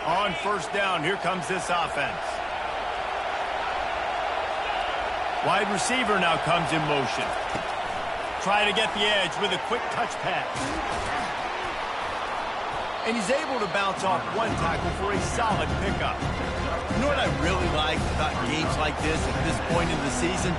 On first down, here comes this offense. Wide receiver now comes in motion. Try to get the edge with a quick touch pass. And he's able to bounce off one tackle for a solid pickup. You know what I really like about games like this at this point in the season?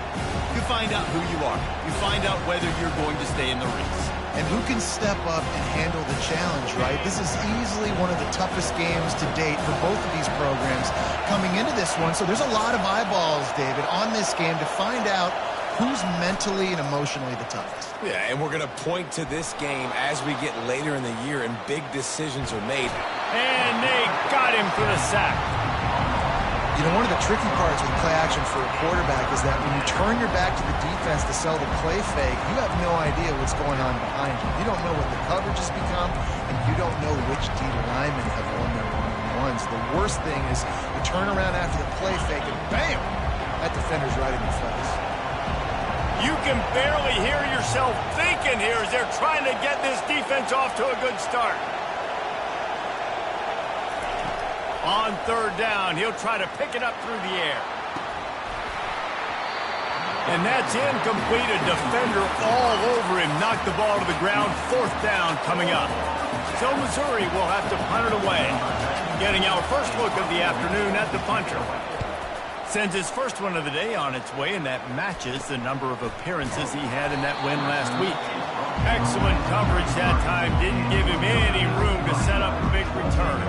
You find out who you are. You find out whether you're going to stay in the race. And who can step up and handle the challenge, right? This is easily one of the toughest games to date for both of these programs coming into this one. So there's a lot of eyeballs, David, on this game to find out who's mentally and emotionally the toughest. Yeah, and we're going to point to this game as we get later in the year and big decisions are made. And they got him for the sack. You know, one of the tricky parts with play action for a quarterback is that when you turn your back to the defense to sell the play fake, you have no idea what's going on behind you. You don't know what the coverage has become, and you don't know which D linemen have won their one-on-ones. The worst thing is you turn around after the play fake, and bam, that defender's right in your face. You can barely hear yourself thinking here as they're trying to get this defense off to a good start. On third down, he'll try to pick it up through the air. And that's incomplete. A defender all over him. Knocked the ball to the ground. Fourth down coming up. So Missouri will have to punt it away. Getting our first look of the afternoon at the punter. Sends his first one of the day on its way, and that matches the number of appearances he had in that win last week. Excellent coverage that time. Didn't give him any room to set up a big return.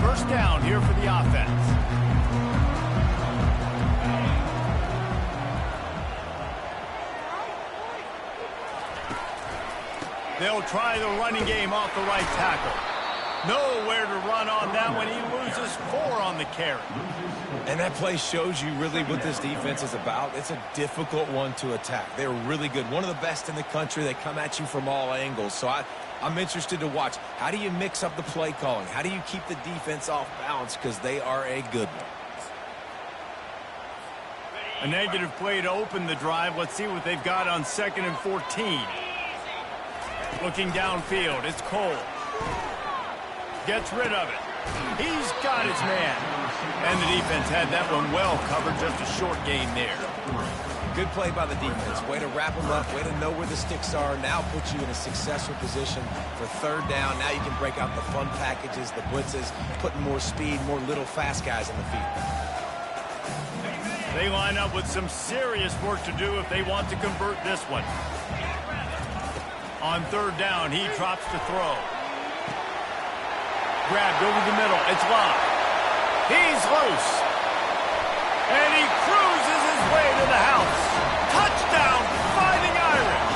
First down here for the offense. They'll try the running game off the right tackle. Nowhere to run on that one. He loses 4 on the carry. And that play shows you really what this defense is about. It's a difficult one to attack. They're really good. One of the best in the country. They come at you from all angles. So I'm interested to watch. How do you mix up the play calling? How do you keep the defense off balance? Because they are a good one. A negative play to open the drive. Let's see what they've got on 2nd and 14. Looking downfield, it's Cole. Gets rid of it. He's got his man. And the defense had that one well covered, just a short gain there. Good play by the defense. Way to wrap them up. Way to know where the sticks are. Now puts you in a successful position for third down. Now you can break out the fun packages, the blitzes, putting more speed, more little fast guys in the field. They line up with some serious work to do if they want to convert this one. On third down, he drops to throw. Grabbed over the middle. It's locked. He's loose. And he cruises his way to the house. Touchdown, Fighting Irish.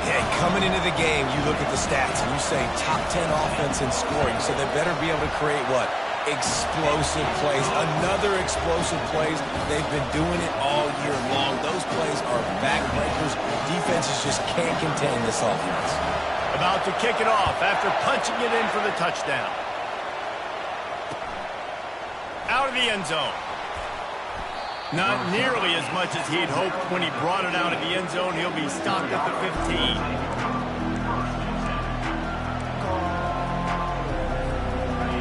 Yeah, coming into the game, you look at the stats and you say top 10 offense in scoring, so they better be able to create what? Explosive plays. Another explosive plays. They've been doing it all year long. Those plays are backbreakers. Defenses just can't contain this offense. About to kick it off after punching it in for the touchdown. Out of the end zone. Not nearly as much as he'd hoped when he brought it out of the end zone. He'll be stopped at the 15.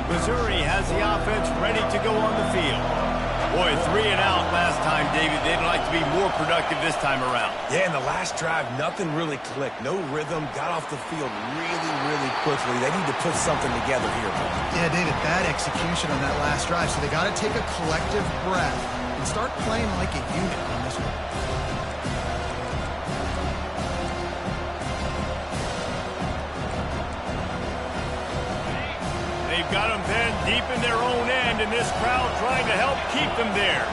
Missouri has the offense ready to go on the field. Boy, 3 and out last time, David. They'd like to be more productive this time around. Yeah, in the last drive, nothing really clicked. No rhythm. Got off the field really, really quickly. They need to put something together here. Yeah, David, bad execution on that last drive. So they got to take a collective breath and start playing like a unit on this one. They've got them then deep in their own end, and this crowd trying to help keep them there.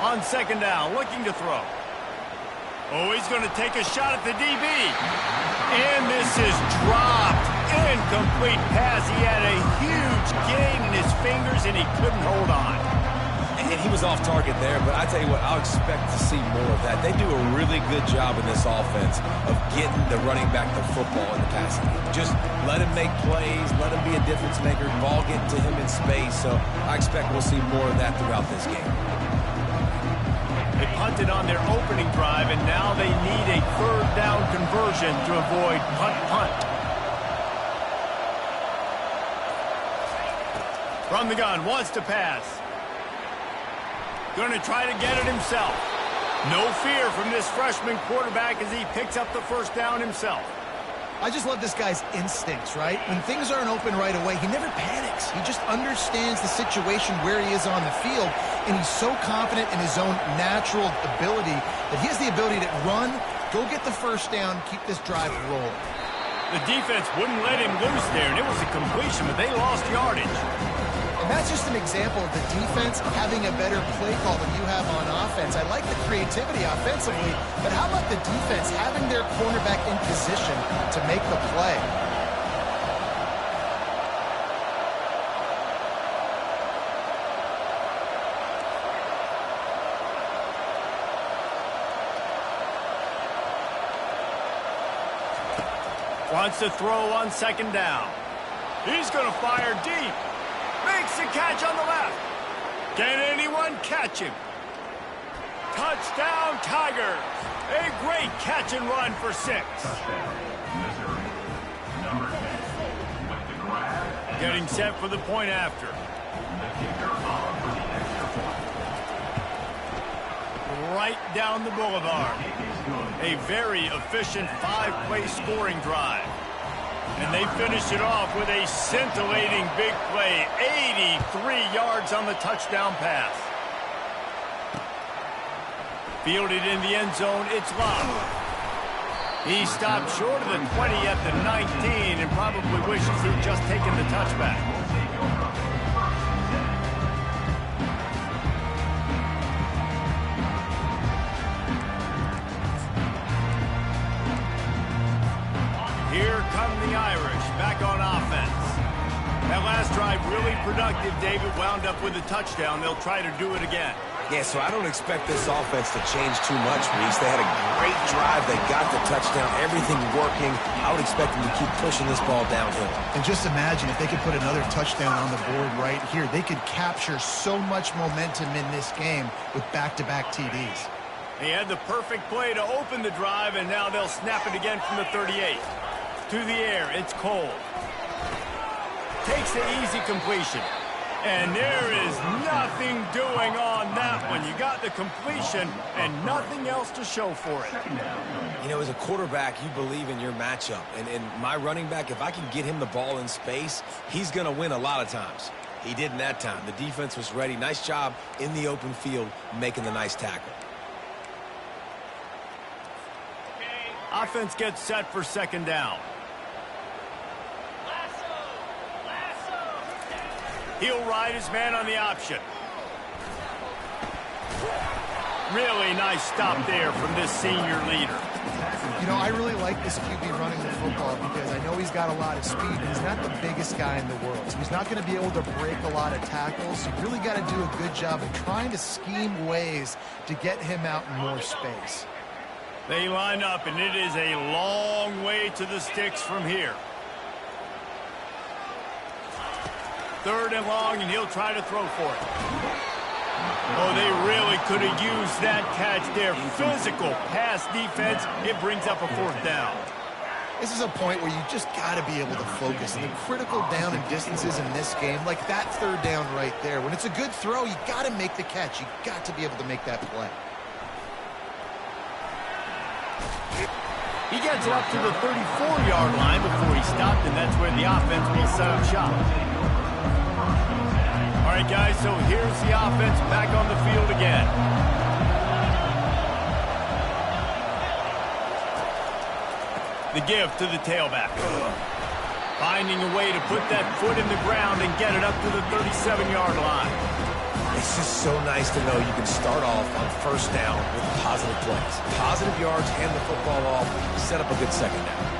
On second down, looking to throw. Oh, he's going to take a shot at the DB. And this is dropped. Incomplete pass. He had a huge gain in his fingers, and he couldn't hold on. And he was off target there, but I tell you what, I'll expect to see more of that. They do a really good job in this offense of getting the running back the football in the passing game. Just let him make plays, let him be a difference maker, ball getting to him in space. So I expect we'll see more of that throughout this game. They punted on their opening drive, and now they need a third down conversion to avoid punt. From the gun, wants to pass. Going to try to get it himself. No fear from this freshman quarterback as he picks up the first down himself. I just love this guy's instincts, right? When things aren't open right away, he never panics. He just understands the situation where he is on the field, and he's so confident in his own natural ability that he has the ability to run, go get the first down, keep this drive rolling. The defense wouldn't let him loose there, and it was a completion, but they lost yardage. And that's just an example of the defense having a better play call than you have on offense. I like the creativity offensively, but how about the defense having their cornerback in position to make the play? Wants to throw on second down. He's going to fire deep. Makes the catch on the left. Can anyone catch him? Touchdown, Tigers. A great catch and run for 6. Getting set for the point after. Right down the boulevard. A very efficient 5-play scoring drive. And they finish it off with a scintillating big play. 83 yards on the touchdown pass. Fielded in the end zone, it's Love. He stopped short of the 20 at the 19 and probably wishes he'd just taken the touchback. Here come the Irish, back on offense. That last drive really productive. David wound up with a touchdown. They'll try to do it again. Yeah, so I don't expect this offense to change too much, Reese. They had a great drive. They got the touchdown. Everything working. I would expect them to keep pushing this ball downhill. And just imagine if they could put another touchdown on the board right here. They could capture so much momentum in this game with back-to-back TDs. He had the perfect play to open the drive, and now they'll snap it again from the 38. To the air, it's Cole. Takes the easy completion. And there is nothing doing on that one. You got the completion and nothing else to show for it. You know, as a quarterback, you believe in your matchup. And my running back, if I can get him the ball in space, he's going to win a lot of times. He did in that time. The defense was ready. Nice job in the open field making the nice tackle. Offense gets set for second down. He'll ride his man on the option. Really nice stop there from this senior leader. You know, I really like this QB running the football because I know he's got a lot of speed, and he's not the biggest guy in the world. So he's not going to be able to break a lot of tackles. So you really got to do a good job of trying to scheme ways to get him out in more space. They line up, and it is a long way to the sticks from here. Third and long, and he'll try to throw for it. Oh, they really could have used that catch there. Physical pass defense. It brings up a fourth down. This is a point where you just got to be able to focus. And the critical down and distances in this game, like that third down right there. When it's a good throw, you got to make the catch. You got to be able to make that play. He gets it up to the 34-yard line before he stopped, and that's where the offense will set up shop. All right, guys, so here's the offense back on the field again. The give to the tailback. Finding a way to put that foot in the ground and get it up to the 37-yard line. It's just so nice to know you can start off on first down with positive plays. Positive yards, hand the football off, set up a good second down.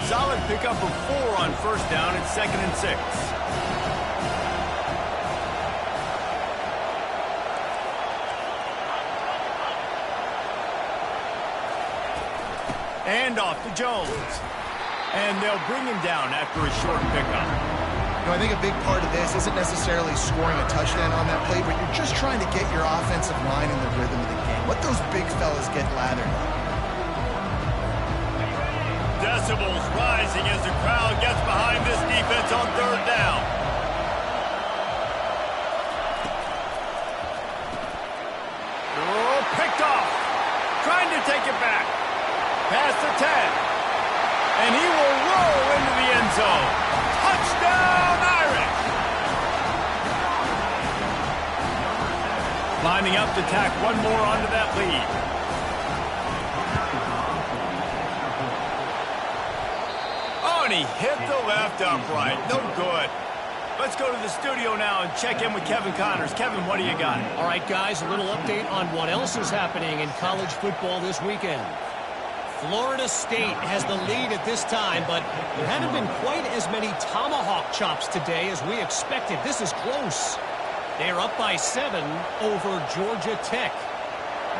Solid pickup of 4 on first down and 2nd and 6. And off to Jones. And they'll bring him down after a short pickup. You know, I think a big part of this isn't necessarily scoring a touchdown on that play, but you're just trying to get your offensive line in the rhythm of the game. Let those big fellas get lathered up. Decibels rising as the crowd gets behind this defense on 3rd down. Oh, picked off. Trying to take it back. Past the 10. And he will roll into the end zone. Touchdown, Irish! Lining up to tack one more onto that lead. Oh, and he hit the left upright. No good. Let's go to the studio now and check in with Kevin Connors. Kevin, what do you got? All right, guys, a little update on what else is happening in college football this weekend. Florida State has the lead at this time, but there haven't been quite as many tomahawk chops today as we expected. This is close. They're up by 7 over Georgia Tech.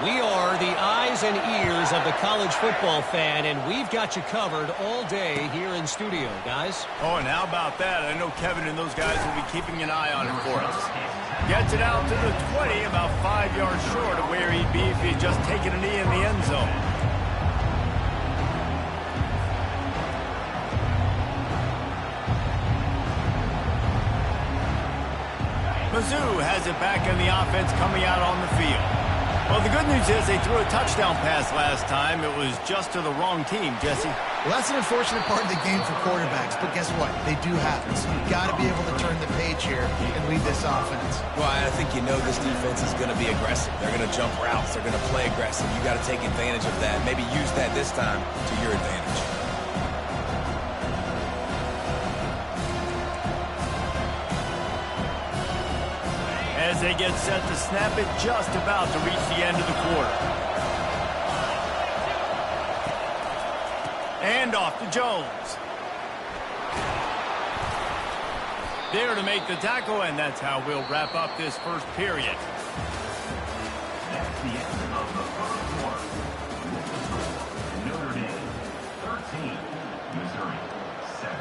We are the eyes and ears of the college football fan, and we've got you covered all day here in studio, guys. Oh, and how about that? I know Kevin and those guys will be keeping an eye on it for us. Gets it out to the 20, about 5 yards short of where he'd be if he had just taken a knee in the end zone. Mizzou has it back in the offense coming out on the field. Well, the good news is they threw a touchdown pass last time. It was just to the wrong team, Jesse. Well, that's an unfortunate part of the game for quarterbacks, but guess what? They do happen. So you've got to be able to turn the page here and lead this offense. Well, I think you know this defense is going to be aggressive. They're going to jump routes. They're going to play aggressive. You got to take advantage of that. Maybe use that this time to your advantage. As they get set to snap it, just about to reach the end of the quarter. And off to Jones. There to make the tackle, and that's how we'll wrap up this first period. That's the end of the first quarter. Notre Dame 13, Missouri 7.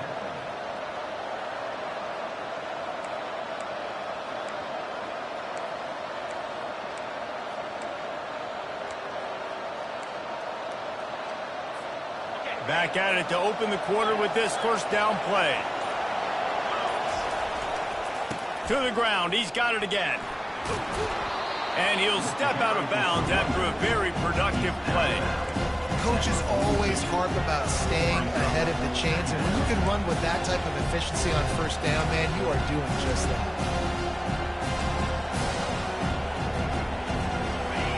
Back at it to open the quarter with this first down play. To the ground, he's got it again. And he'll step out of bounds after a very productive play. Coaches always harp about staying ahead of the chains, and when you can run with that type of efficiency on first down, man, you are doing just that.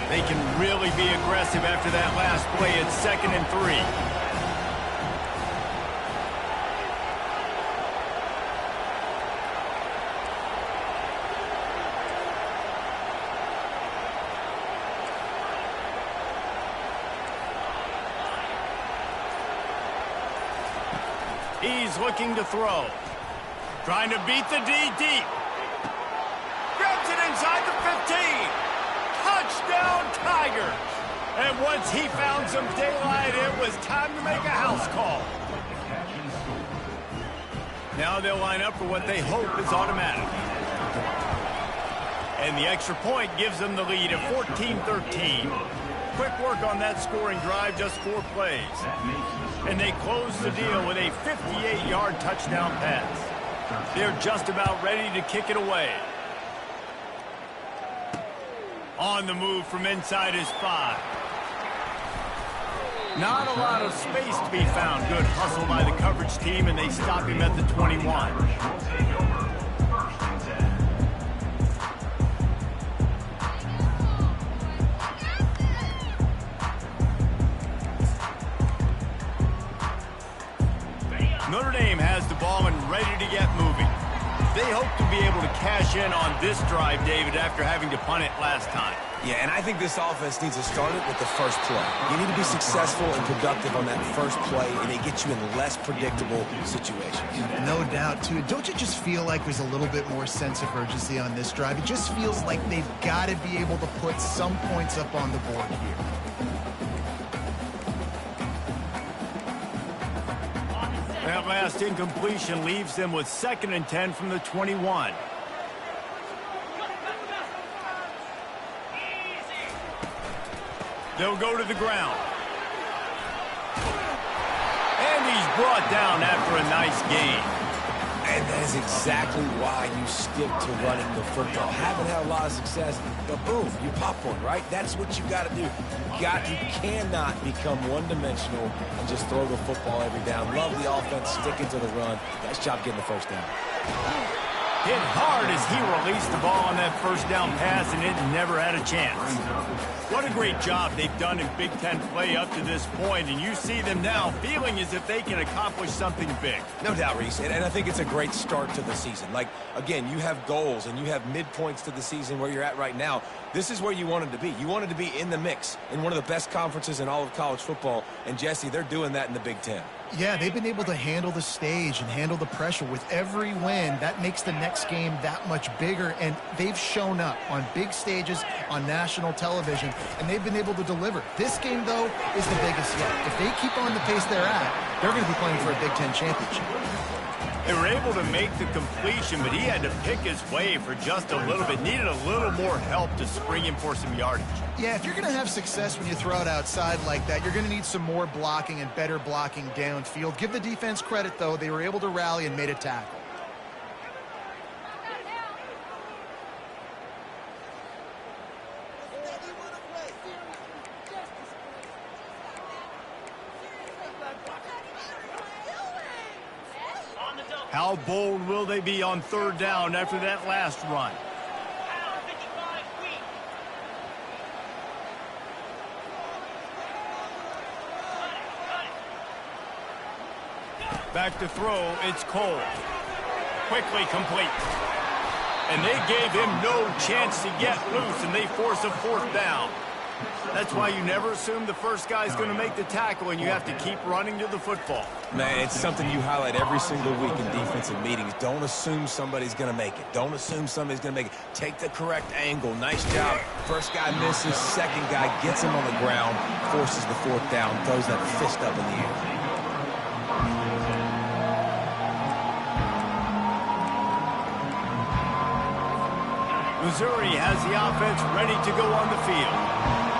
They can really be aggressive after that last play. It's 2nd and 3. He's looking to throw. Trying to beat the D deep. Grabs it inside the 15. Touchdown, Tigers. And once he found some daylight, it was time to make a house call. Now they'll line up for what they hope is automatic. And the extra point gives them the lead at 14-13. Quick work on that scoring drive, just 4 plays. And they close the deal with a 58-yard touchdown pass. They're just about ready to kick it away. On the move from inside his 5. Not a lot of space to be found. Good hustle by the coverage team, and they stop him at the 21. Notre Dame has the ball and ready to get moving. They hope to be able to cash in on this drive, David, after having to punt it last time. Yeah, and I think this offense needs to start it with the first play. You need to be successful and productive on that first play, and they get you in less predictable situations. No doubt, too. Don't you just feel like there's a little bit more sense of urgency on this drive? It just feels like they've got to be able to put some points up on the board here. That last incompletion leaves them with 2nd and 10 from the 21. They'll go to the ground. And he's brought down after a nice gain. And that is exactly why you stick to running the football. Haven't had a lot of success, but boom, you pop one, right? That's what you got to do. You cannot become one-dimensional and just throw the football every down. Love the offense, sticking to the run. Nice job getting the first down. Hit hard as he released the ball on that first down pass, and it never had a chance. What a great job they've done in Big Ten play up to this point, and you see them now feeling as if they can accomplish something big. No doubt, Reese, and I think it's a great start to the season. Like, again, you have goals and you have midpoints to the season where you're at right now. This is where you wanted to be. You wanted to be in the mix in one of the best conferences in all of college football, and Jesse, they're doing that in the Big Ten. Yeah, they've been able to handle the stage and handle the pressure. With every win, that makes the next game that much bigger, and they've shown up on big stages on national television, and they've been able to deliver. This game, though, is the biggest yet. If they keep on the pace they're at, they're going to be playing for a Big Ten championship. They were able to make the completion, but he had to pick his way for just a little bit. Needed a little more help to spring him for some yardage. Yeah, if you're going to have success when you throw it outside like that, you're going to need some more blocking and better blocking downfield. Give the defense credit, though. They were able to rally and made a tackle. How bold will they be on 3rd down after that last run? Back to throw, it's Cole. Quickly complete. And they gave him no chance to get loose, and they force a 4th down. That's why you never assume the first guy's going to make the tackle, and you have to keep running to the football. Man, it's something you highlight every single week in defensive meetings. Don't assume somebody's going to make it. Don't assume somebody's going to make it. Take the correct angle. Nice job. First guy misses. Second guy gets him on the ground, forces the 4th down, throws that fist up in the air. Missouri has the offense ready to go on the field.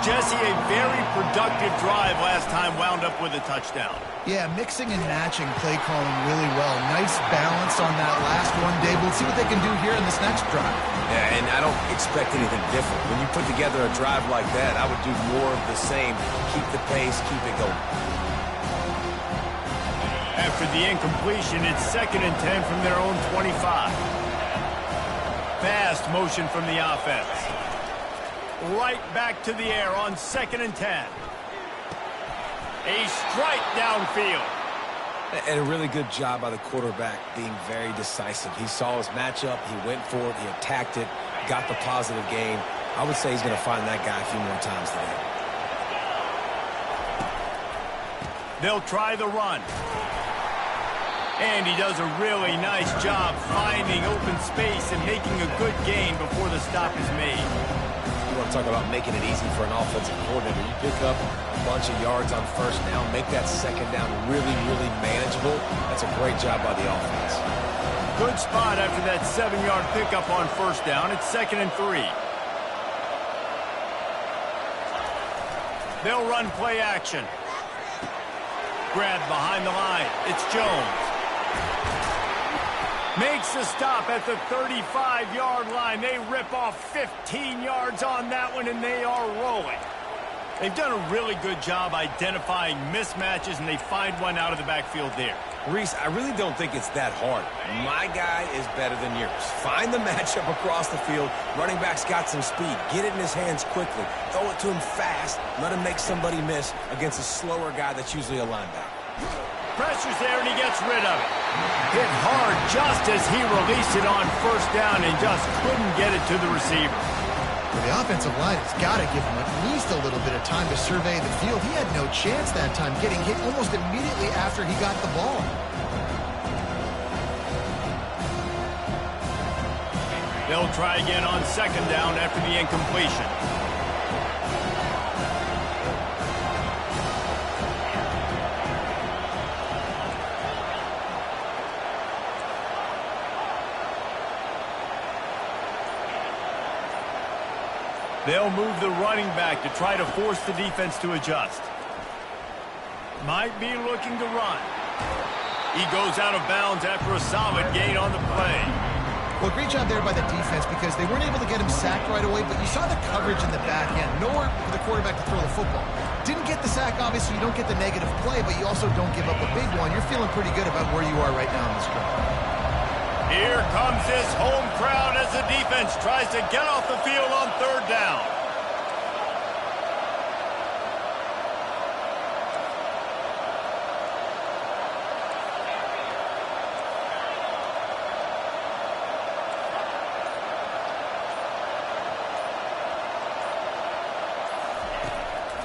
Jesse, a very productive drive last time, wound up with a touchdown. Yeah, mixing and matching play calling really well. Nice balance on that last one, Dave. We'll see what they can do here in this next drive. Yeah, and I don't expect anything different. When you put together a drive like that, I would do more of the same. Keep the pace, keep it going. After the incompletion, it's 2nd and 10 from their own 25. Fast motion from the offense. Right back to the air on 2nd and 10. A strike downfield. And a really good job by the quarterback being very decisive. He saw his matchup. He went for it. He attacked it. Got the positive gain. I would say he's going to find that guy a few more times today. They'll try the run. And he does a really nice job finding open space and making a good gain before the stop is made. You want to talk about making it easy for an offensive coordinator. You pick up a bunch of yards on 1st down, make that 2nd down really, really manageable. That's a great job by the offense. Good spot after that 7-yard pickup on 1st down. It's 2nd and 3. They'll run play action. Grabbed behind the line. It's Jones. Makes the stop at the 35-yard line. They rip off 15 yards on that one, and they are rolling. They've done a really good job identifying mismatches, and they find one out of the backfield there. Reese, I really don't think it's that hard. My guy is better than yours. Find the matchup across the field. Running back's got some speed. Get it in his hands quickly. Throw it to him fast. Let him make somebody miss against a slower guy that's usually a linebacker. pressure's there, and he gets rid of it. Hit hard just as he released it on first down and just couldn't get it to the receiver. Well, the offensive line has got to give him at least a little bit of time to survey the field. He had no chance that time, getting hit almost immediately after he got the ball. They'll try again on second down after the incompletion. They'll move the running back to try to force the defense to adjust. Might be looking to run. He goes out of bounds after a solid gain on the play. Well, great job there by the defense because they weren't able to get him sacked right away, but you saw the coverage in the back end. Nowhere for the quarterback to throw the football. Didn't get the sack, obviously. You don't get the negative play, but you also don't give up a big one. You're feeling pretty good about where you are right now in this drive. Here comes this home crowd as the defense tries to get off the field on third down.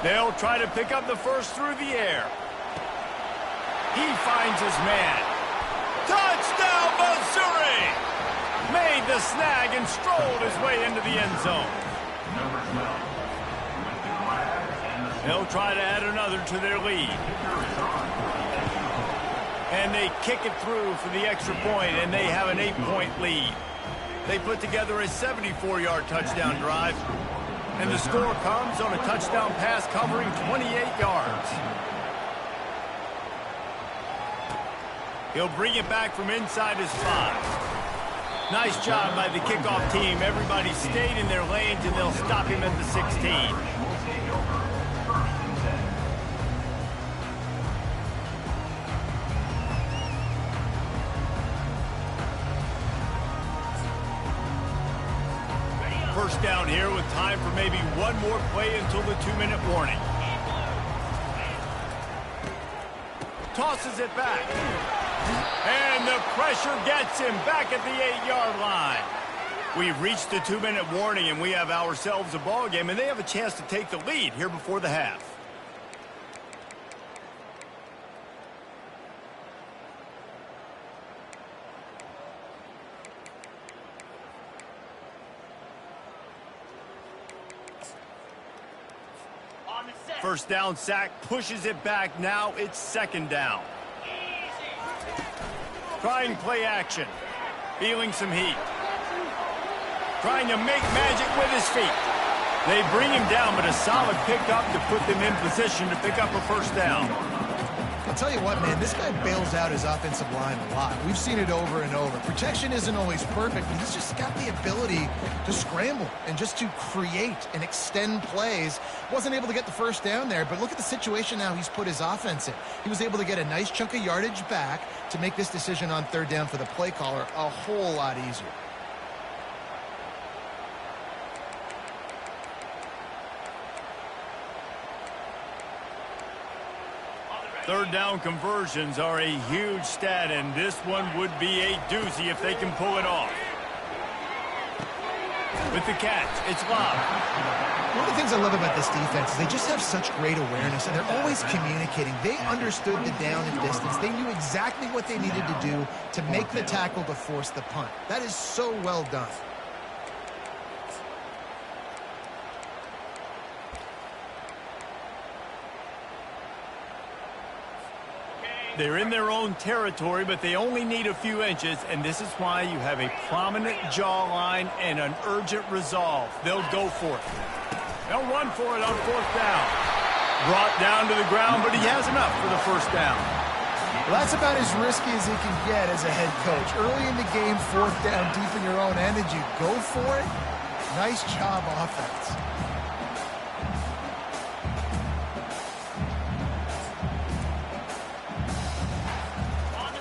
They'll try to pick up the first through the air. He finds his man. Touchdown, Missouri! Made the snag and strolled his way into the end zone. They'll try to add another to their lead. And they kick it through for the extra point, and they have an 8-point lead. They put together a 74-yard touchdown drive. And the score comes on a touchdown pass covering 28 yards. He'll bring it back from inside his 5. Nice job by the kickoff team. Everybody stayed in their lanes, and they'll stop him at the 16. First down here with time for maybe one more play until the 2-minute warning. Tosses it back. And the pressure gets him back at the 8-yard line. We've reached the 2-minute warning, and we have ourselves a ball game, and they have a chance to take the lead here before the half. First down sack, pushes it back. Now it's second down. Trying play action. Feeling some heat. Trying to make magic with his feet. They bring him down, but a solid pickup to put them in position to pick up a first down. I'll tell you what, man, this guy bails out his offensive line a lot. We've seen it over and over. Protection isn't always perfect, but he's just got the ability to scramble and just to create and extend plays. Wasn't able to get the first down there, but look at the situation now he's put his offense in. He was able to get a nice chunk of yardage back to make this decision on third down for the play caller a whole lot easier. Third down conversions are a huge stat, and this one would be a doozy if they can pull it off. With the catch, it's Love. One of the things I love about this defense is they just have such great awareness, and they're always communicating. They understood the down and distance. They knew exactly what they needed to do to make the tackle to force the punt. That is so well done. They're in their own territory, but they only need a few inches, and this is why you have a prominent jawline and an urgent resolve. They'll go for it. They'll run for it on fourth down. Brought down to the ground, but he has enough for the first down. Well, that's about as risky as he can get as a head coach. Early in the game, fourth down, deep in your own end, and you go for it. Nice job offense.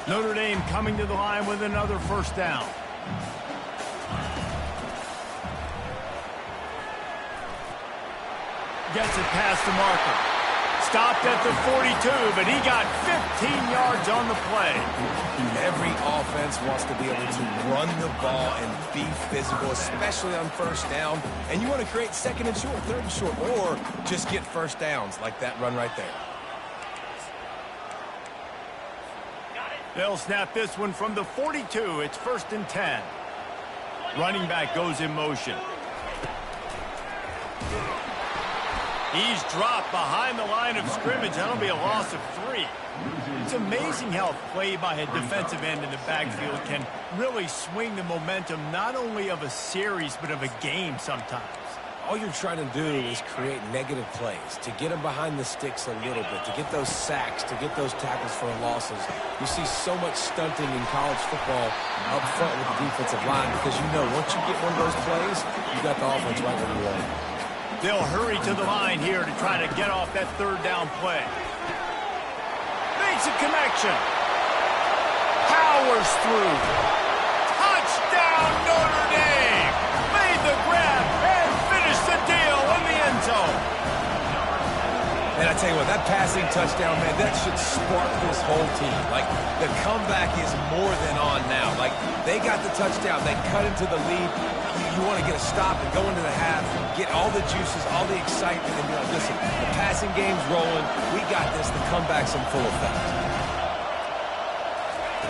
Notre Dame coming to the line with another first down. Gets it past the marker. Stopped at the 42, but he got 15 yards on the play. Every offense wants to be able to run the ball and be physical, especially on first down. And you want to create second and short, third and short, or just get first downs like that run right there. They'll snap this one from the 42. It's 1st and 10. Running back goes in motion. He's dropped behind the line of scrimmage. That'll be a loss of 3. It's amazing how a play by a defensive end in the backfield can really swing the momentum not only of a series but of a game sometimes. All you're trying to do is create negative plays, to get them behind the sticks a little bit, to get those sacks, to get those tackles for losses. You see so much stunting in college football up front with the defensive line because you know once you get one of those plays, you got the offense right where you want it. They'll hurry to the line here to try to get off that 3rd down play. Makes a connection. Powers through. Touchdown, Notre Dame! Made the grab and finished the deal in the end zone. And I tell you what, that passing touchdown, man, that should spark this whole team. Like, the comeback is more than on now. Like, they got the touchdown. They cut into the lead. You want to get a stop and go into the half, get all the juices, all the excitement, and be like, listen, the passing game's rolling. We got this. The comeback's in full effect.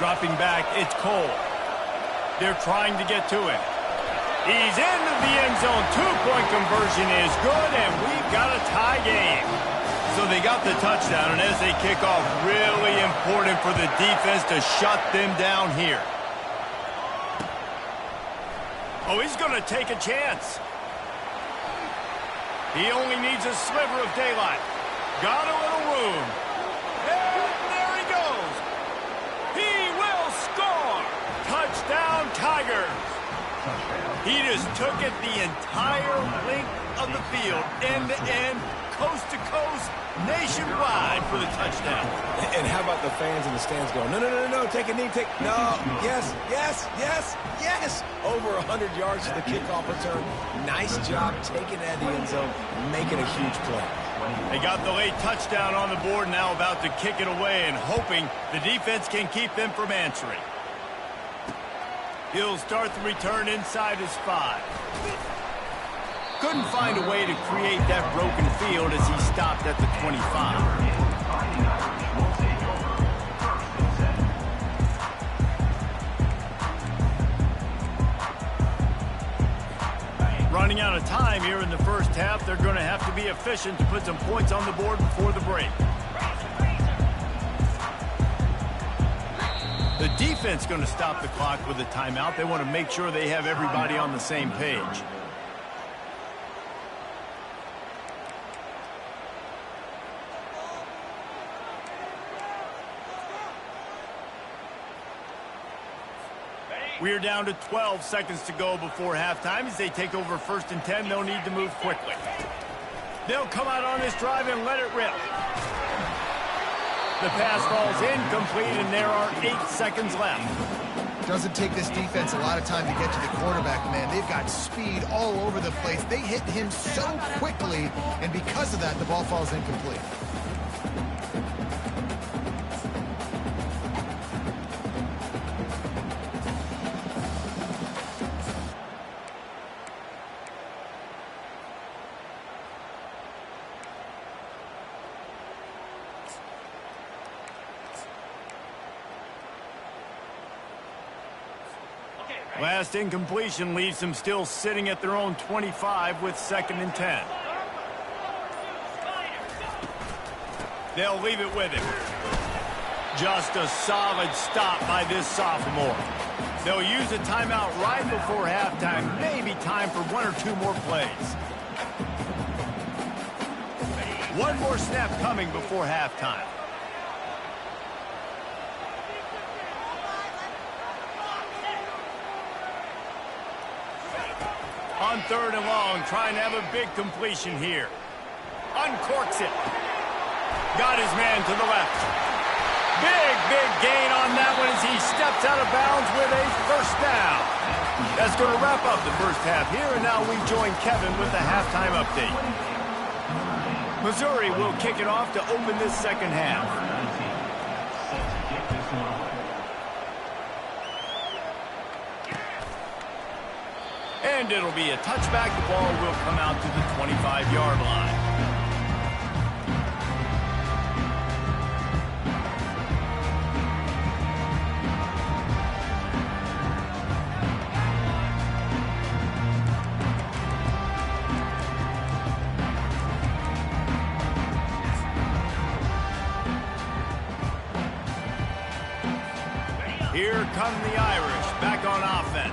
Dropping back, it's Cole. They're trying to get to him. He's into the end zone. 2-point conversion is good, and we've got a tie game. So they got the touchdown, and as they kick off, really important for the defense to shut them down here. Oh, he's going to take a chance. He only needs a sliver of daylight. Got a little room. And there he goes. He will score. Touchdown, Tigers. He just took it the entire length of the field, end to end, coast to coast, nationwide for the touchdown. And how about the fans in the stands going, no, no, no, no, take a knee, no, yes, yes, yes, yes. Over 100 yards to the kickoff return. Nice job taking that in the end zone, making a huge play. They got the late touchdown on the board, now about to kick it away and hoping the defense can keep them from answering. He'll start the return inside his 5. Couldn't find a way to create that broken field as he stopped at the 25. Running out of time here in the first half, they're going to have to be efficient to put some points on the board before the break. The defense going to stop the clock with a timeout. They want to make sure they have everybody on the same page. We are down to 12 seconds to go before halftime. As they take over 1st and 10, they'll need to move quickly. They'll come out on this drive and let it rip. The pass falls incomplete, and there are 8 seconds left. Doesn't take this defense a lot of time to get to the quarterback, man. They've got speed all over the place. They hit him so quickly, and because of that, the ball falls incomplete. Last incompletion leaves them still sitting at their own 25 with 2nd and 10. They'll leave it with him. Just a solid stop by this sophomore. They'll use a timeout right before halftime. Maybe time for 1 or 2 more plays. One more snap coming before halftime. On 3rd and long, trying to have a big completion here. Uncorks it. Got his man to the left. Big gain on that one as he steps out of bounds with a 1st down. That's going to wrap up the first half here, and now we join Kevin with the halftime update. Missouri will kick it off to open this second half. And it'll be a touchback. The ball will come out to the 25-yard line. Here come the Irish back on offense.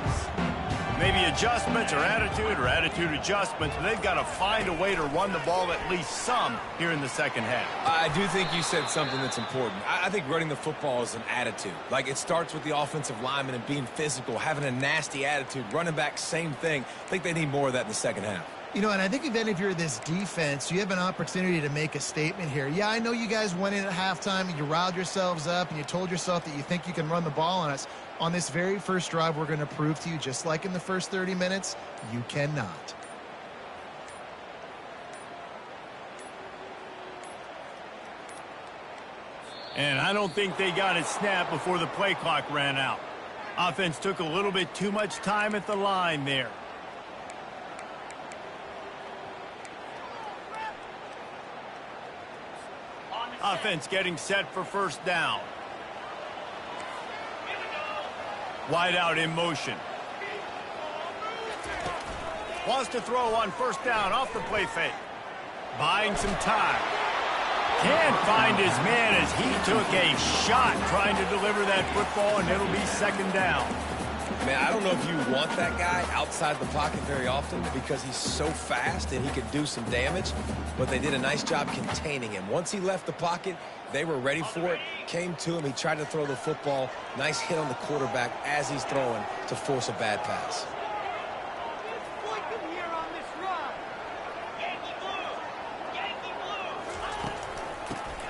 Maybe adjustments or attitude adjustments. They've got to find a way to run the ball at least some here in the second half. I do think you said something that's important. I think running the football is an attitude. Like, it starts with the offensive lineman and being physical, having a nasty attitude. Running back, same thing. I think they need more of that in the second half. You know, and I think if you're this defense, you have an opportunity to make a statement here. Yeah, I know you guys went in at halftime and you riled yourselves up and you told yourself that you think you can run the ball on us. On this very first drive, we're going to prove to you, just like in the first 30 minutes, you cannot. And I don't think they got it snapped before the play clock ran out. Offense took a little bit too much time at the line there. Offense getting set for first down. Wide out in motion. Wants to throw on first down off the play fake. Buying some time. Can't find his man as he took a shot trying to deliver that football, and it'll be second down. Man, I don't know if you want that guy outside the pocket very often because he's so fast and he could do some damage, but they did a nice job containing him. Once he left the pocket, they were ready for it, came to him, he tried to throw the football. Nice hit on the quarterback as he's throwing to force a bad pass.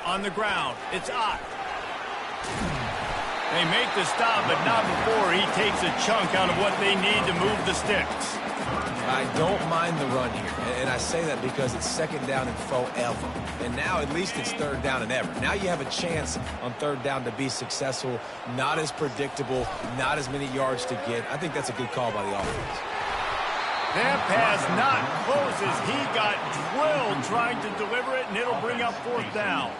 On the ground, it's Ott. They make the stop, but not before he takes a chunk out of what they need to move the sticks. I don't mind the run here, and I say that because it's second down and forever. And now at least it's third down and ever. Now you have a chance on third down to be successful, not as predictable, not as many yards to get. I think that's a good call by the offense. That pass not close as he got drilled trying to deliver it, and it'll bring up fourth down.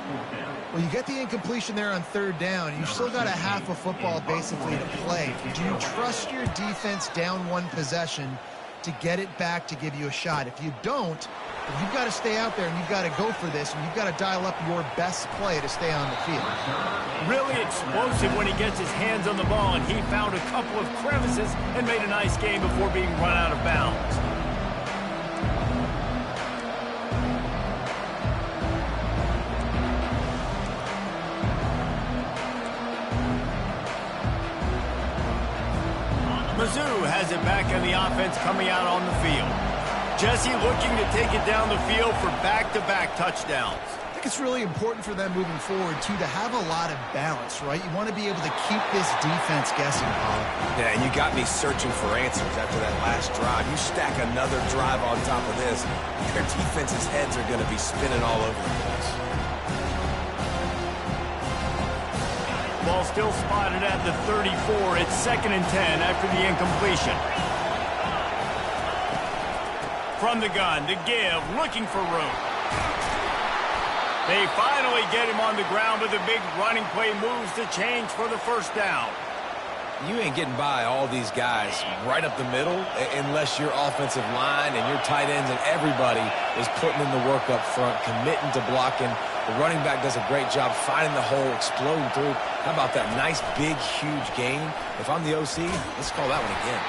Well, you get the incompletion there on third down. You've still got a half of football basically to play. Do you trust your defense down one possession to get it back to give you a shot? If you don't, you've got to stay out there and you've got to go for this, and you've got to dial up your best play to stay on the field. Really explosive when he gets his hands on the ball, and he found a couple of crevices and made a nice game before being run out of bounds. Mizzou has it back on the offense coming out on the field. Jesse looking to take it down the field for back-to-back touchdowns. I think it's really important for them moving forward, too, to have a lot of balance, right? You want to be able to keep this defense guessing, Paul. Yeah, and you got me searching for answers after that last drive. You stack another drive on top of this, your defense's heads are going to be spinning all over the place. Ball still spotted at the 34. It's 2nd and 10 after the incompletion. From the gun, the give, looking for room. They finally get him on the ground, but the big running play moves the change for the first down. You ain't getting by all these guys right up the middle unless your offensive line and your tight ends and everybody is putting in the work up front, committing to blocking. The running back does a great job finding the hole, exploding through. How about that nice, big, huge gain? If I'm the OC, let's call that one again.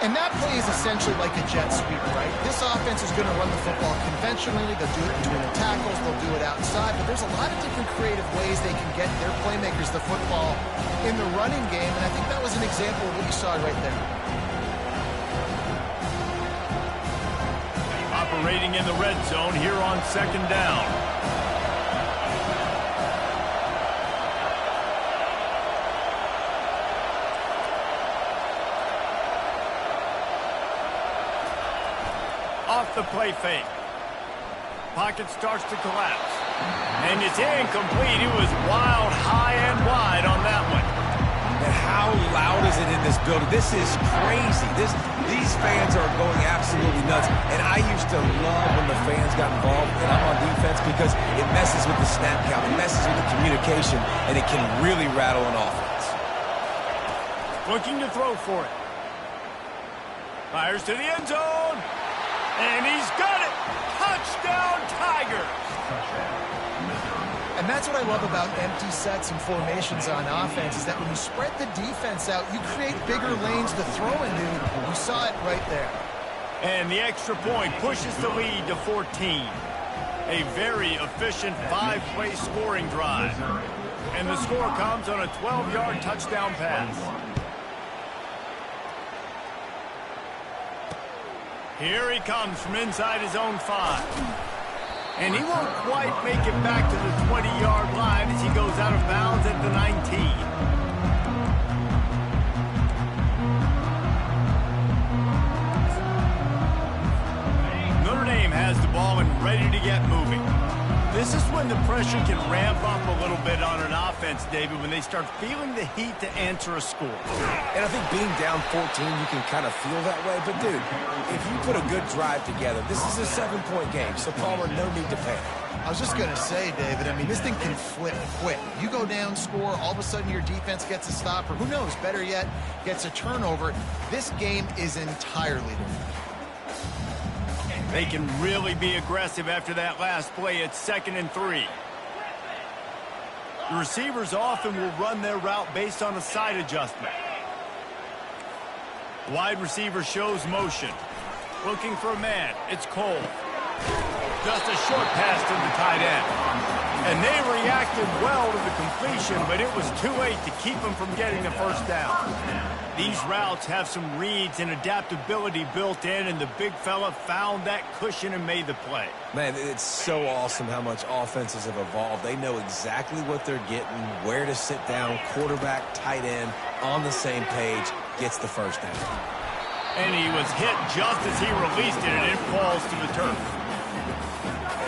And that play is essentially like a jet sweep, right? This offense is going to run the football conventionally. They'll do it between the tackles. They'll do it outside. But there's a lot of different creative ways they can get their playmakers the football in the running game. And I think that was an example of what you saw right there. Operating in the red zone here on 2nd down. Off the play fake. pocket starts to collapse. And it's incomplete. It was wild, high and wide on that one. And how loud is it in this building? This is crazy. These fans are going absolutely nuts. And I used to love when the fans got involved and I'm on defense because it messes with the snap count. It messes with the communication, and it can really rattle an offense. Looking to throw for it. Fires to the end zone. And he's got it. Touchdown, Tigers. And that's what I love about empty sets and formations on offense is that when you spread the defense out, you create bigger lanes to throw into. You saw it right there. And the extra point pushes the lead to 14. A very efficient 5-play scoring drive. And the score comes on a 12-yard touchdown pass. Here he comes from inside his own 5. And he won't quite make it back to the 20-yard line as he goes out of bounds at the 19. Notre Dame has the ball and ready to get moving. This is when the pressure can ramp up a little bit on an offense, David, when they start feeling the heat to answer a score. And I think being down 14, you can kind of feel that way. But, dude, if you put a good drive together, this is a 7-point game, so Palmer, no need to panic. I was just going to say, David, I mean, this thing can flip quick. You go down, score, all of a sudden your defense gets a stop, or who knows, better yet, gets a turnover. This game is entirely different. They can really be aggressive after that last play. It's 2nd and 3. The receivers often will run their route based on a side adjustment. Wide receiver shows motion. Looking for a man. It's Cole. Just a short pass to the tight end. And they reacted well to the completion, but it was too late to keep them from getting the first down. These routes have some reads and adaptability built in, and the big fella found that cushion and made the play. Man, it's so awesome how much offenses have evolved. They know exactly what they're getting, where to sit down, quarterback, tight end, on the same page, gets the first down. And he was hit just as he released it, and it falls to the turf.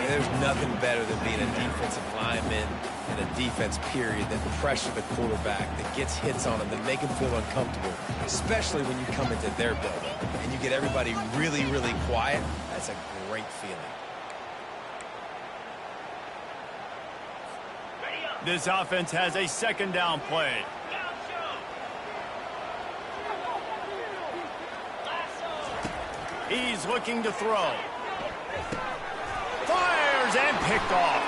There's nothing better than being a defensive lineman and a defense period that pressure the quarterback, that gets hits on him, that make him feel uncomfortable, especially when you come into their building and you get everybody really, really quiet. That's a great feeling. This offense has a 2nd down play. He's looking to throw. Fires and picked off.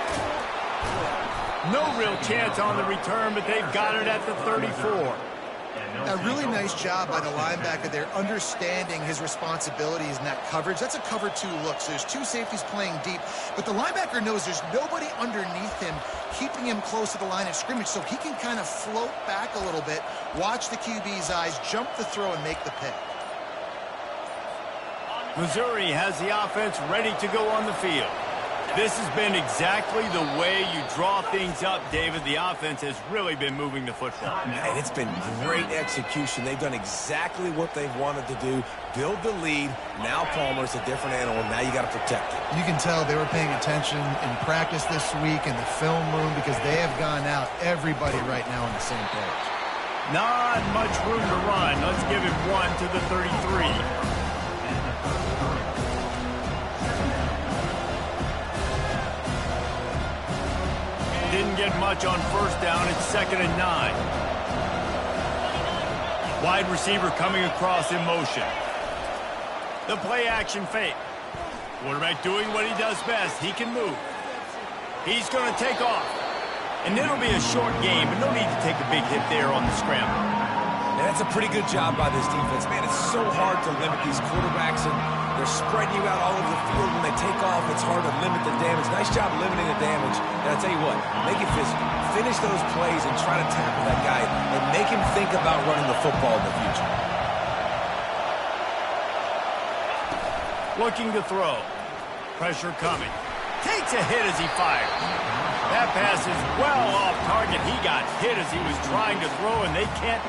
No real chance on the return, but they've got it at the 34. A really nice job by the linebacker there, understanding his responsibilities in that coverage. That's a cover 2 look, so there's 2 safeties playing deep, but the linebacker knows there's nobody underneath him keeping him close to the line of scrimmage, so he can kind of float back a little bit, watch the QB's eyes, jump the throw, and make the pick. Missouri has the offense ready to go on the field. This has been exactly the way you draw things up, David. The offense has really been moving the football. And it's been great execution. They've done exactly what they've wanted to do. Build the lead. Now Palmer's a different animal. Now you got to protect it. You can tell they were paying attention in practice this week in the film room because they have gone out, everybody right now on the same page. Not much room to run. Let's give him 1 to the 33. Didn't get much on first down. It's 2nd and 9. Wide receiver coming across in motion. The play action fake. Quarterback doing what he does best. He can move. He's going to take off. And it'll be a short game, but no need to take a big hit there on the scramble. And that's a pretty good job by this defense, man. It's so hard to limit these quarterbacks, and they're spreading you out all over the field. When they take off, it's hard to limit the damage. Nice job limiting the damage. And I'll tell you what, make it physical. Finish those plays and try to tackle that guy and make him think about running the football in the future. Looking to throw. Pressure coming. Takes a hit as he fires. That pass is well off target. He got hit as he was trying to throw, and they can't...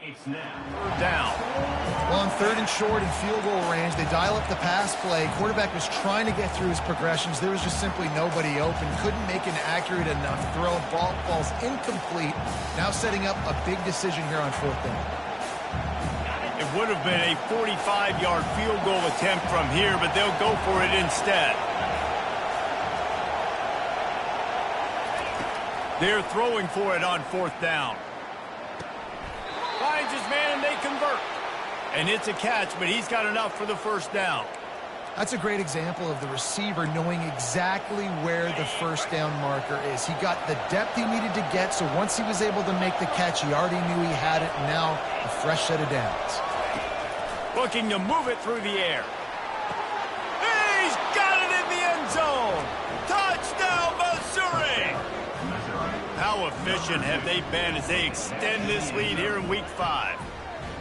It's now Third down. Well, on 3rd and short and field goal range, they dial up the pass play. Quarterback was trying to get through his progressions. There was just simply nobody open. Couldn't make an accurate enough throw. Ball falls incomplete. Now setting up a big decision here on 4th down. It would have been a 45-yard field goal attempt from here, but they'll go for it instead. They're throwing for it on 4th down. Finds his man and they convert. And it's a catch, but he's got enough for the 1st down. That's a great example of the receiver knowing exactly where the 1st down marker is. He got the depth he needed to get, so once he was able to make the catch, he already knew he had it, and now a fresh set of downs. Looking to move it through the air. He's got it in the end zone. Touchdown, Missouri! How efficient have they been as they extend this lead here in Week 5?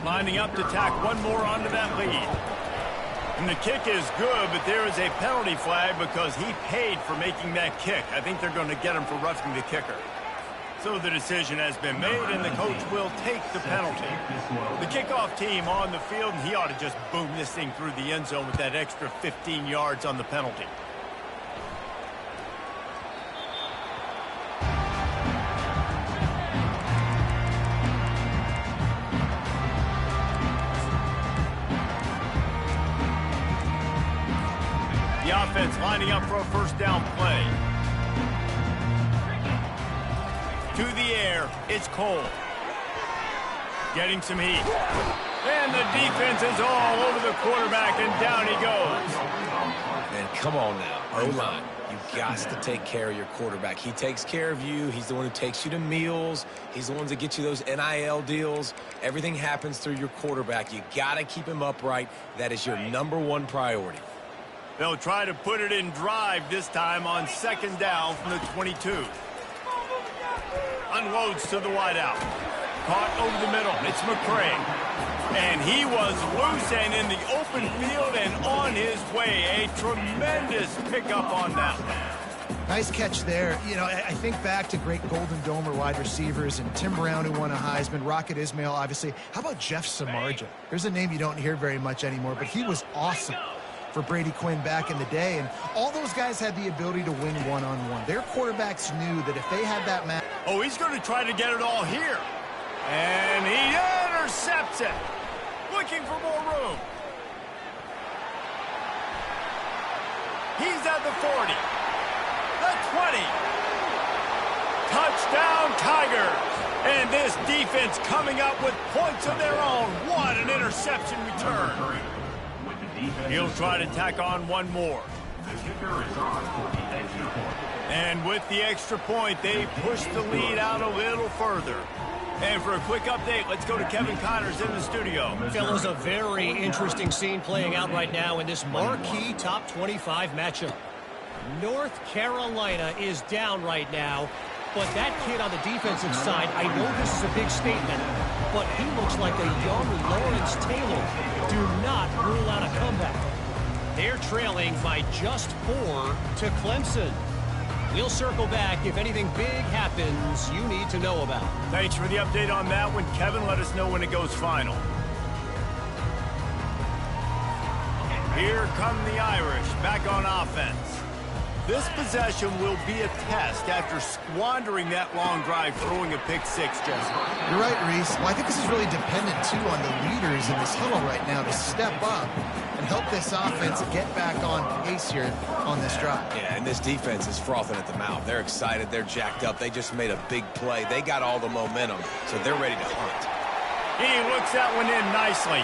Lining up to tack one more onto that lead. And the kick is good, but there is a penalty flag because he paid for making that kick. I think they're going to get him for roughing the kicker. So the decision has been made, and the coach will take the penalty. The kickoff team on the field, and he ought to just boom this thing through the end zone with that extra 15 yards on the penalty. The offense lining up for a 1st down play. To the air, it's Cole. Getting some heat. And the defense is all over the quarterback, and down he goes. Man, come on now. O-line, you've got to take care of your quarterback. He takes care of you. He's the one who takes you to meals. He's the one that gets you those NIL deals. Everything happens through your quarterback. You got to keep him upright. That is your #1 priority. They'll try to put it in drive this time on 2nd down from the 22. Unloads to the wideout. Caught over the middle. It's McCray. And he was loose and in the open field and on his way. A tremendous pickup on that one. Nice catch there. You know, I think back to great Golden Domer wide receivers and Tim Brown, who won a Heisman, Rocket Ismail, obviously. How about Jeff Samardzija? There's a name you don't hear very much anymore, but he was awesome for Brady Quinn back in the day, and all those guys had the ability to win one-on-one. Their quarterbacks knew that if they had that match... Oh, he's going to try to get it all here. And he intercepts it. Looking for more room. He's at the 40. The 20. Touchdown, Tigers. And this defense coming up with points of their own. What an interception return. He'll try to tack on one more. The kicker is on for the extra point. And with the extra point, they push the lead out a little further. And for a quick update, let's go to Kevin Connors in the studio. Fellas, a very interesting scene playing out right now in this marquee top 25 matchup. North Carolina is down right now, but that kid on the defensive side, I know this is a big statement, but he looks like a young Lawrence Taylor. Do not rule out a comeback. They're trailing by just 4 to Clemson. We'll circle back if anything big happens you need to know about. Thanks for the update on that one, Kevin. Let us know when it goes final. Here come the Irish back on offense. This possession will be a test after squandering that long drive throwing a pick six, Jesse. You're right, Reese. Well, I think this is really dependent, too, on the leaders in this huddle right now to step up and help this offense get back on pace here on this drive. Yeah, and this defense is frothing at the mouth. They're excited. They're jacked up. They just made a big play. They got all the momentum, so they're ready to hunt. He looks that one in nicely.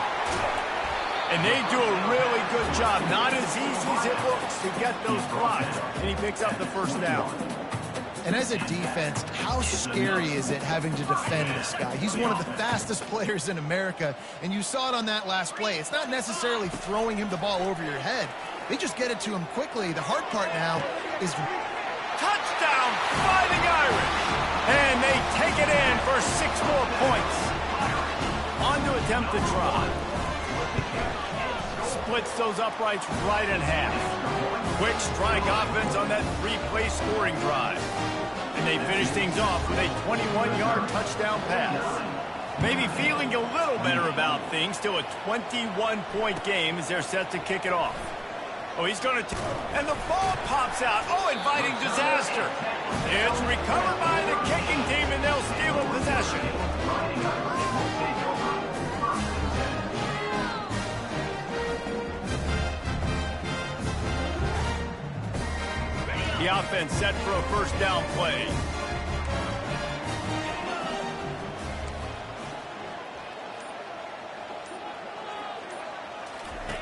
And they do a really good job. Not as easy as it looks to get those blocks. And he picks up the first down. And as a defense, how scary is it having to defend this guy? He's one of the fastest players in America, and you saw it on that last play. It's not necessarily throwing him the ball over your head. They just get it to him quickly. The hard part now is... Touchdown, Fighting Irish! And they take it in for 6 more points. On to attempt the try. Splits those uprights right in half. Quick strike offense on that 3-play scoring drive. And they finish things off with a 21-yard touchdown pass. Maybe feeling a little better about things. Still a 21-point game as they're set to kick it off. Oh, he's going to... And the ball pops out. Oh, inviting disaster. It's recovered by the kicking team, and they'll steal a possession. The offense set for a first down play.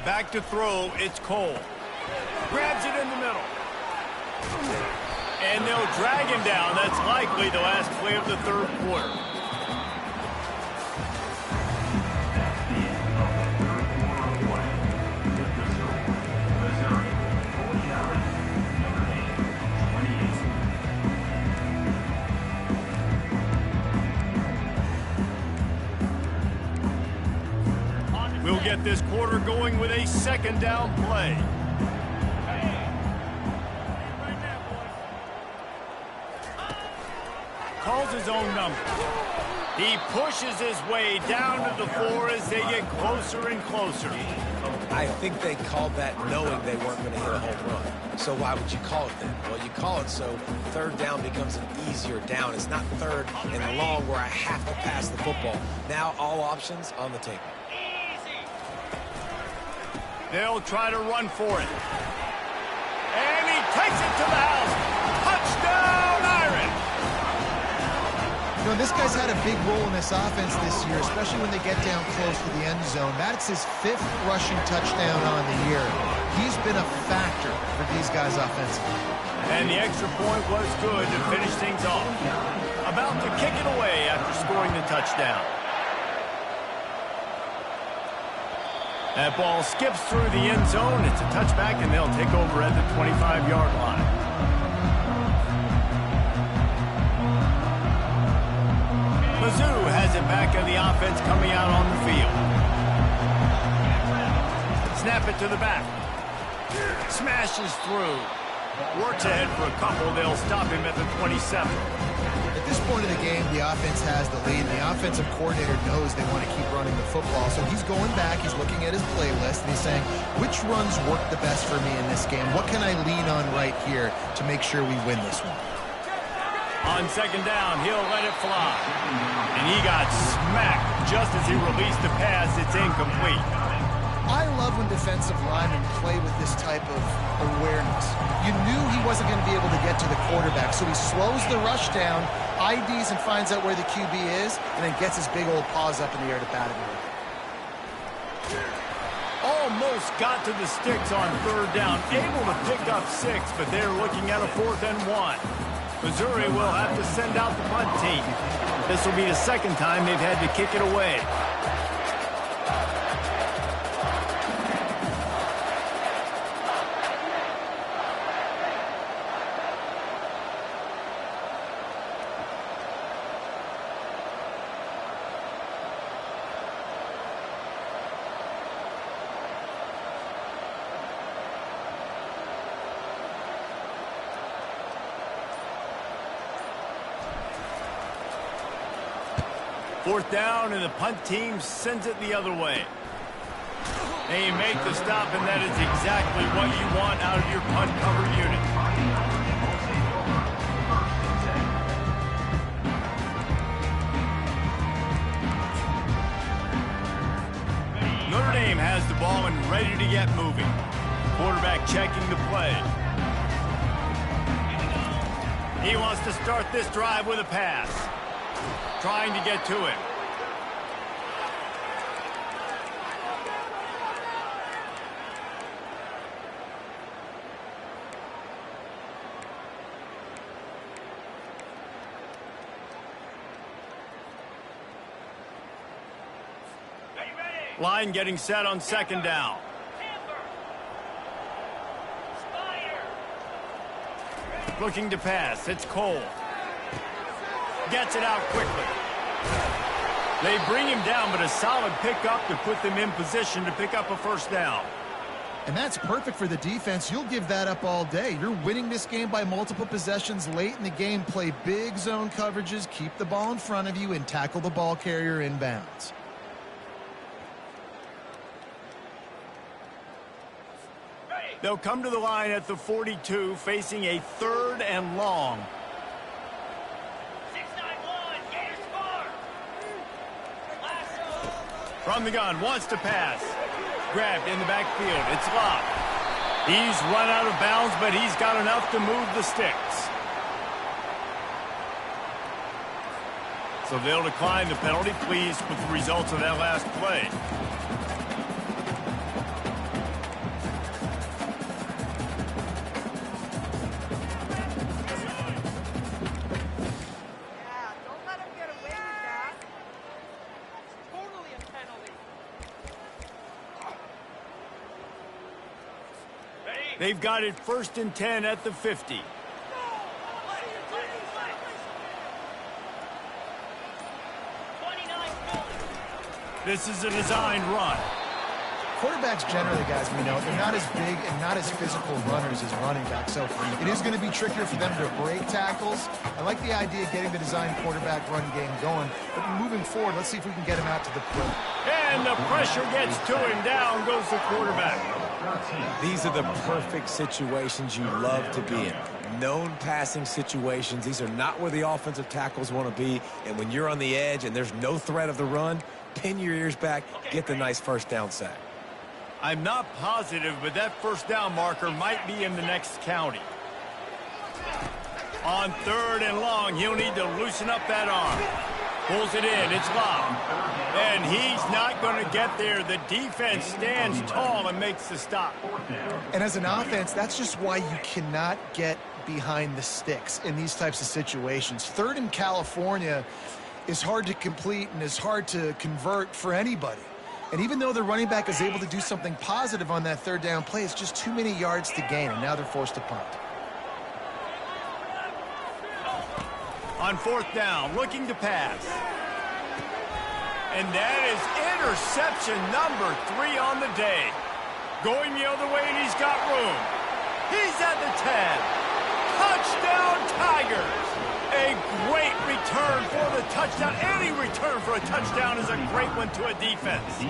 Back to throw, it's Cole. Grabs it in the middle. And they'll drag him down. That's likely the last play of the third quarter. We'll get this quarter going with a second down play. Calls his own number. He pushes his way down to the floor as they get closer and closer. I think they called that knowing they weren't going to hit a home run. So why would you call it then? Well, you call it so third down becomes an easier down. It's not third and long where I have to pass the football. Now all options on the table. They'll try to run for it. And he takes it to the house. Touchdown, Iron! You know, this guy's had a big role in this offense this year, especially when they get down close to the end zone. That's his 5th rushing touchdown on the year. He's been a factor for these guys offensively. And the extra point was good to finish things off. About to kick it away after scoring the touchdown. That ball skips through the end zone. It's a touchback, and they'll take over at the 25-yard line. Mizzou has it back in the offense coming out on the field. Snap it to the back. Smashes through. Works ahead for a couple. They'll stop him at the 27. At this point in the game, the offense has the lead. The offensive coordinator knows they want to keep running the football. So he's going back, he's looking at his playlist, and he's saying, which runs work the best for me in this game? What can I lean on right here to make sure we win this one? On second down, he'll let it fly. And he got smacked just as he released the pass. It's incomplete. I love when defensive linemen play with this type of awareness. You knew he wasn't going to be able to get to the quarterback, so he slows the rush down, IDs and finds out where the QB is, and then gets his big old paws up in the air to bat him with. Almost got to the sticks on third down. Able to pick up 6, but they're looking at a 4th and 1. Missouri will have to send out the punt team. This will be the second time they've had to kick it away. Fourth down, and the punt team sends it the other way. They make the stop, and that is exactly what you want out of your punt cover unit. Notre Dame has the ball and ready to get moving. Quarterback checking the play. He wants to start this drive with a pass. Trying to get to him. Line getting set on second down. Looking to pass. It's Cole. Gets it out quickly. They bring him down, but a solid pickup to put them in position to pick up a first down. And that's perfect for the defense. You'll give that up all day. You're winning this game by multiple possessions late in the game. Play big zone coverages, keep the ball in front of you, and tackle the ball carrier inbounds. They'll come to the line at the 42, facing a 3rd and long. 691, Gators score. From the gun, wants to pass. Grabbed in the backfield. It's locked. He's run out of bounds, but he's got enough to move the sticks. So they'll decline the penalty, pleased with the results of that last play. They've got it 1st and 10 at the 50. This is a designed run. Quarterbacks generally, guys, we know, they're not as big and not as physical runners as running backs. So it is going to be trickier for them to break tackles. I like the idea of getting the design quarterback run game going. But moving forward, let's see if we can get him out to the plate. And the pressure gets to him. Down goes the quarterback. These are the perfect situations you love to be in. Known passing situations. These are not where the offensive tackles want to be. And when you're on the edge and there's no threat of the run, pin your ears back, get the nice 1st down sack. I'm not positive, but that 1st down marker might be in the next county. On 3rd and long, he'll need to loosen up that arm. Pulls it in. It's locked. And he's not going to get there. The defense stands tall and makes the stop. And as an offense, that's just why you cannot get behind the sticks in these types of situations. 3rd in California is hard to complete and is hard to convert for anybody. And even though the running back is able to do something positive on that 3rd down play, it's just too many yards to gain, and now they're forced to punt. On 4th down, looking to pass. And that is interception number 3 on the day. Going the other way, and he's got room. He's at the 10. Touchdown, Tigers. A great return for the touchdown. Any return for a touchdown is a great one to a defense.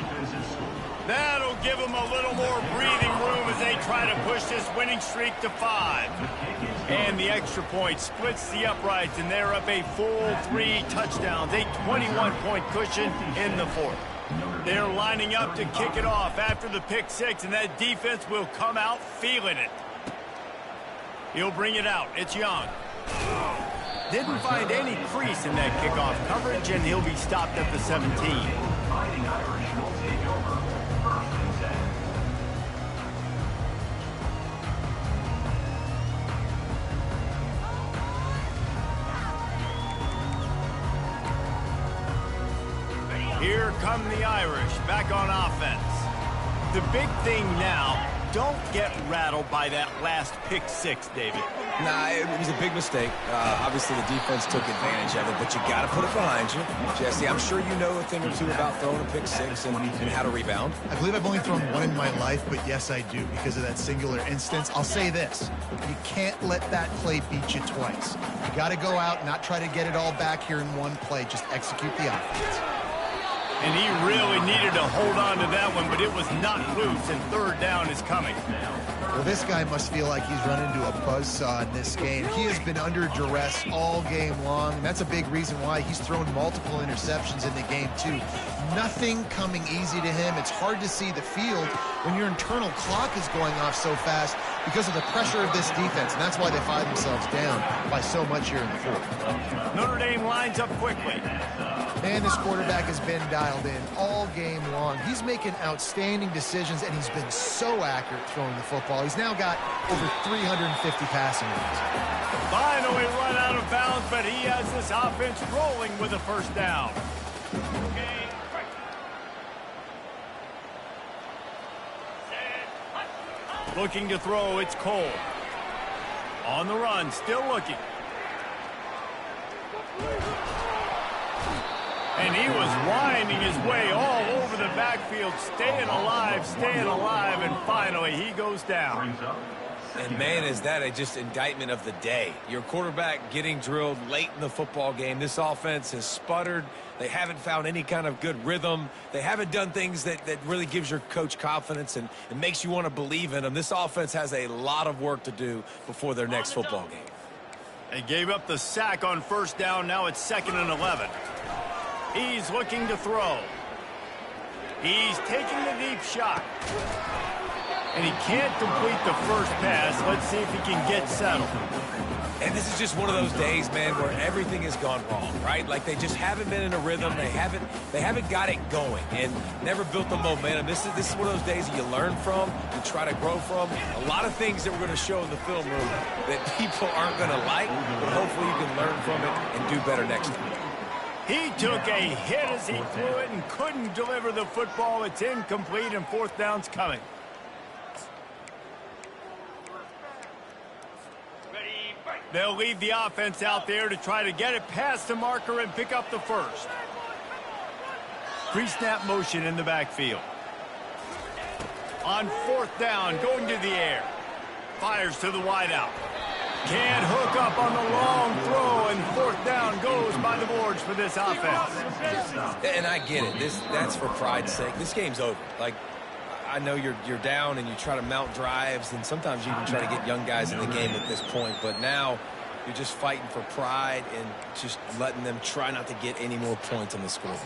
That'll give them a little more breathing room as they try to push this winning streak to 5. And the extra point splits the uprights, and they're up a full 3 touchdowns, a 21-point cushion in the 4th. They're lining up to kick it off after the pick 6, and that defense will come out feeling it. He'll bring it out. It's Young. Didn't find any crease in that kickoff coverage, and he'll be stopped at the 17. Fighting Irish will take over 1st and 10. Here come the Irish back on offense. The big thing now, don't get rattled by that last pick 6, David. Nah, it was a big mistake. Obviously, the defense took advantage of it, but you got to put it behind you. Jesse, I'm sure you know a thing or two about throwing a pick 6 and how to rebound. I believe I've only thrown one in my life, but yes, I do because of that singular instance. I'll say this. You can't let that play beat you twice. You got to go out and not try to get it all back here in one play. Just execute the offense. And he really needed to hold on to that one, but it was not loose, and 3rd down is coming. Well, this guy must feel like he's run into a buzzsaw in this game. He has been under duress all game long, and that's a big reason why he's thrown multiple interceptions in the game, too. Nothing coming easy to him. It's hard to see the field when your internal clock is going off so fast because of the pressure of this defense, and that's why they find themselves down by so much here in the 4th. Notre Dame lines up quickly. And this quarterback has been dialed in all game long. He's making outstanding decisions, and he's been so accurate throwing the football. He's now got over 350 passing yards. Finally run out of bounds, but he has this offense rolling with a 1st down. Looking to throw, it's Cole. On the run, still looking. And he was winding his way all over the backfield, staying alive, and finally he goes down. And, man, is that just indictment of the day. Your quarterback getting drilled late in the football game. This offense has sputtered. They haven't found any kind of good rhythm. They haven't done things that really gives your coach confidence and makes you want to believe in them. This offense has a lot of work to do before their next football game. They gave up the sack on first down. Now it's 2nd and 11. He's looking to throw. He's taking the deep shot. And he can't complete the first pass. Let's see if he can get settled. And this is just one of those days, man, where everything has gone wrong, right? Like they just haven't been in a rhythm. They haven't got it going and never built the momentum. This is one of those days that you learn from, you try to grow from. A lot of things that we're going to show in the film room that people aren't going to like, but hopefully you can learn from it and do better next time. He took a hit as he threw it and couldn't deliver the football. It's incomplete and 4th down's coming. They'll leave the offense out there to try to get it past the marker and pick up the first. Pre-snap motion in the backfield. On 4th down, going to the air. Fires to the wideout. Can't hook up on the long throw, and 4th down goes by the boards for this offense. And I get it. That's for pride's sake. This game's over. Like, I know you're down and you try to mount drives, and sometimes you even try to get young guys in the game at this point. But now you're just fighting for pride and just letting them try not to get any more points on the scoreboard.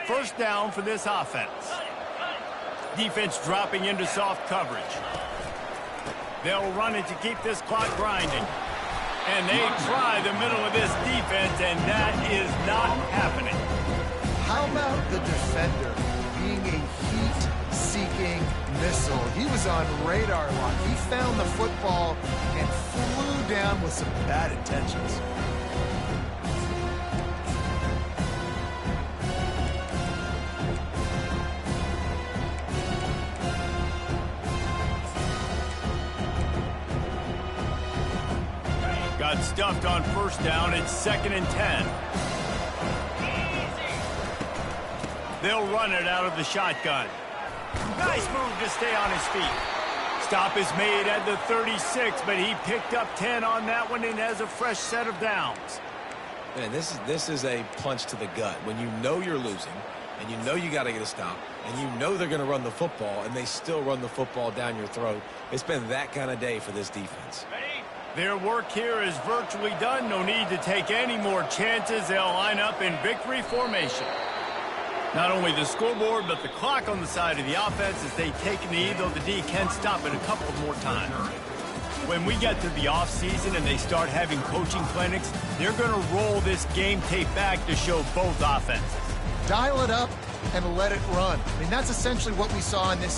First down for this offense. Defense dropping into soft coverage. They'll run it to keep this clock grinding. And they try the middle of this defense, and that is not happening. How about the defender being a heat-seeking missile? He was on radar lock. He found the football and flew down with some bad intentions. Got stuffed on first down. It's 2nd and 10. They'll run it out of the shotgun. Nice move to stay on his feet. Stop is made at the 36, but he picked up 10 on that one and has a fresh set of downs. Man, this is a punch to the gut. When you know you're losing, and you know you got to get a stop, and you know they're going to run the football, and they still run the football down your throat. It's been that kind of day for this defense. Their work here is virtually done. No need to take any more chances. They'll line up in victory formation. Not only the scoreboard, but the clock on the side of the offense as they take a knee, though the D can stop it a couple more times. When we get to the offseason and they start having coaching clinics, they're going to roll this game tape back to show both offenses. Dial it up and let it run. I mean, that's essentially what we saw in this